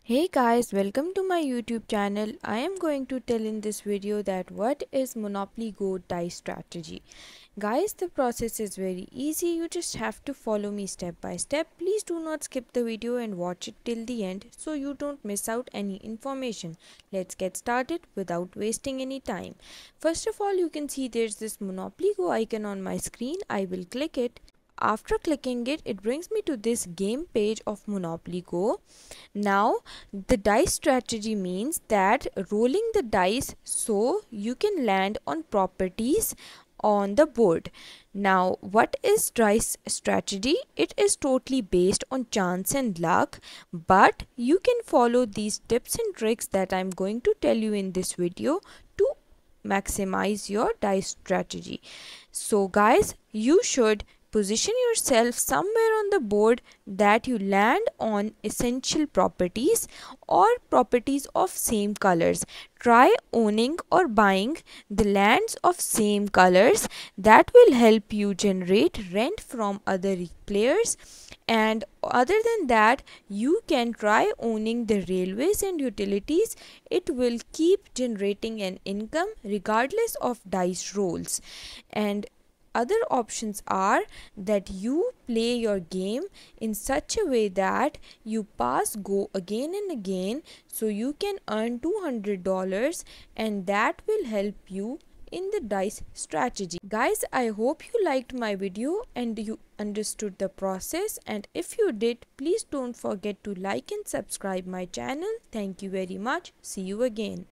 Hey guys, welcome to my YouTube channel. I am going to tell in this video that what is Monopoly Go dice strategy. Guys, the process is very easy. You just have to follow me step by step. Please do not skip the video and watch it till the end so you don't miss out any information. Let's get started without wasting any time. First of all, you can see there's this Monopoly Go icon on my screen. I will click it. After clicking it, it brings me to this game page of Monopoly Go. Now, the dice strategy means that rolling the dice so you can land on properties on the board. Now, what is dice strategy? It is totally based on chance and luck, but you can follow these tips and tricks that I'm going to tell you in this video to maximize your dice strategy. So guys, you should position yourself somewhere on the board that you land on essential properties or properties of same colors. Try owning or buying the lands of same colors. That will help you generate rent from other players. And other than that, you can try owning the railways and utilities. It will keep generating an income regardless of dice rolls. And other options are that you play your game in such a way that you pass go again and again so you can earn $200, and that will help you in the dice strategy. Guys, I hope you liked my video and you understood the process, and if you did, please don't forget to like and subscribe my channel. Thank you very much. See you again.